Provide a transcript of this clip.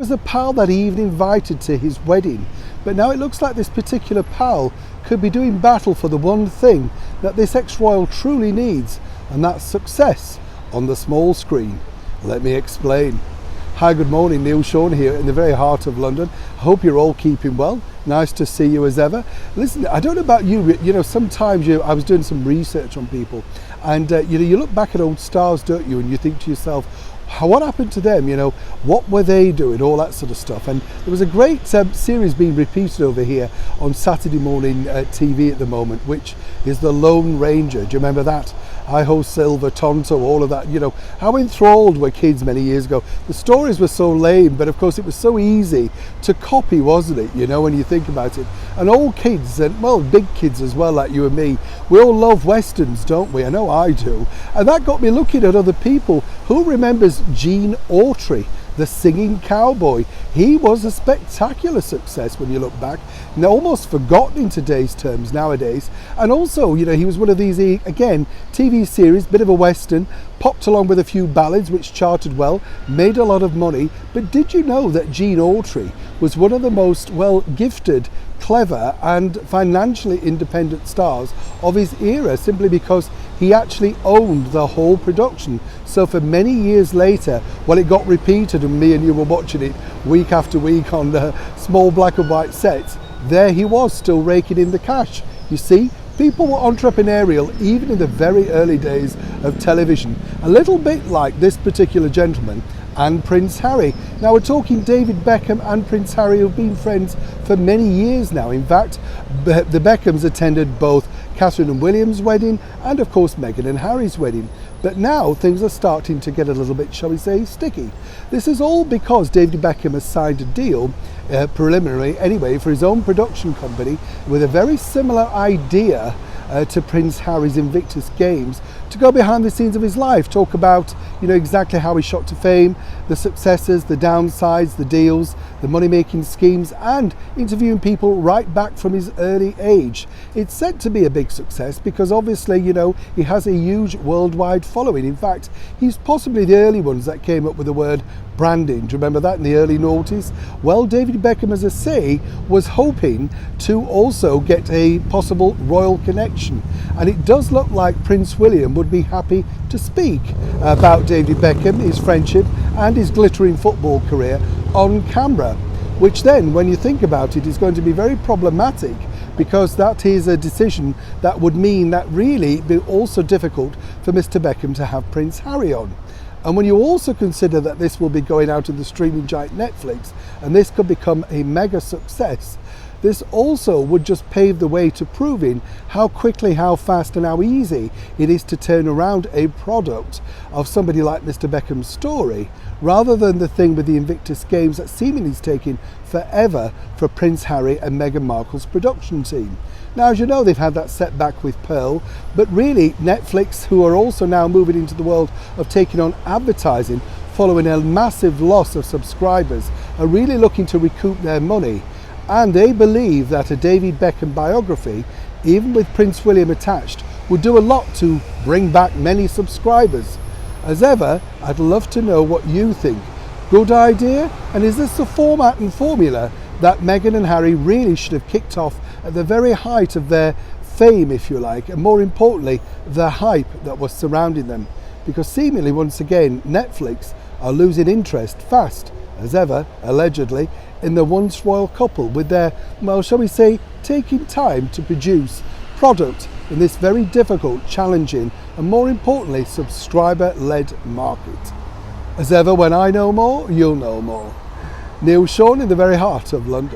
Was a pal that he even invited to his wedding, but now it looks like this particular pal could be doing battle for the one thing that this ex-royal truly needs, and that's success on the small screen. Let me explain. Hi, good morning, Neil Sean here in the very heart of London. I hope you're all keeping well. Nice to see you as ever. Listen, I don't know about you, but sometimes I was doing some research on people, and you look back at old stars, don't you, and you think to yourself, what happened to them? What were they doing? All that sort of stuff. And there was a great series being repeated over here on Saturday morning TV at the moment, which is The Lone Ranger. Do you remember that? Hi-ho, Silver, Tonto, all of that. How enthralled were kids many years ago. The stories were so lame, but of course it was so easy to copy, wasn't it? When you think about it. And all kids, and well, big kids as well, like you and me, we all love Westerns, don't we? I know I do. And that got me looking at other people. Who remembers Gene Autry, the singing cowboy? He was a spectacular success when you look back, and almost forgotten in today's terms nowadays. And also, he was one of these, again, TV series, bit of a Western, popped along with a few ballads which charted well, made a lot of money. But did you know that Gene Autry was one of the most, well, gifted, clever and financially independent stars of his era, simply because he actually owned the whole production? So for many years later, well, it got repeated and me and you were watching it week after week on the small black and white sets. There he was, still raking in the cash. You see, people were entrepreneurial even in the very early days of television, a little bit like this particular gentleman and Prince Harry. Now we're talking David Beckham and Prince Harry, who've been friends for many years now. In fact, the Beckhams attended both Catherine and William's wedding and of course Meghan and Harry's wedding. But now things are starting to get a little bit, shall we say, sticky. This is all because David Beckham has signed a deal, preliminary anyway, for his own production company with a very similar idea to Prince Harry's Invictus Games, to go behind the scenes of his life, talk about exactly how he shot to fame, the successes, the downsides, the deals, the money-making schemes, and interviewing people right back from his early age. It's said to be a big success because obviously he has a huge worldwide following. In fact, he's possibly the early ones that came up with the word branding. Do you remember that in the early noughties? Well, David Beckham, as I say, was hoping to also get a possible royal connection, and it does look like Prince William would be happy to speak about David Beckham, his friendship and his glittering football career on camera, which then, when you think about it, is going to be very problematic, because that is a decision that would mean that really it'd be also difficult for Mr. Beckham to have Prince Harry on. And when you also consider that this will be going out to the streaming giant Netflix, and this could become a mega success, this also would just pave the way to proving how quickly, how fast and how easy it is to turn around a product of somebody like Mr. Beckham's story, rather than the thing with the Invictus Games that seemingly is taking forever for Prince Harry and Meghan Markle's production team. Now, as you know, they've had that setback with Pearl, but really Netflix, who are also now moving into the world of taking on advertising following a massive loss of subscribers, are really looking to recoup their money. And they believe that a David Beckham biography, even with Prince William attached, would do a lot to bring back many subscribers. As ever, I'd love to know what you think. Good idea? And is this the format and formula that Meghan and Harry really should have kicked off at the very height of their fame, if you like, and more importantly, the hype that was surrounding them? Because seemingly, once again, Netflix are losing interest fast, as ever, allegedly, in the once royal couple, with their, well, shall we say, taking time to produce product in this very difficult, challenging, and more importantly, subscriber-led market. As ever, when I know more, you'll know more. Neil Sean in the very heart of London.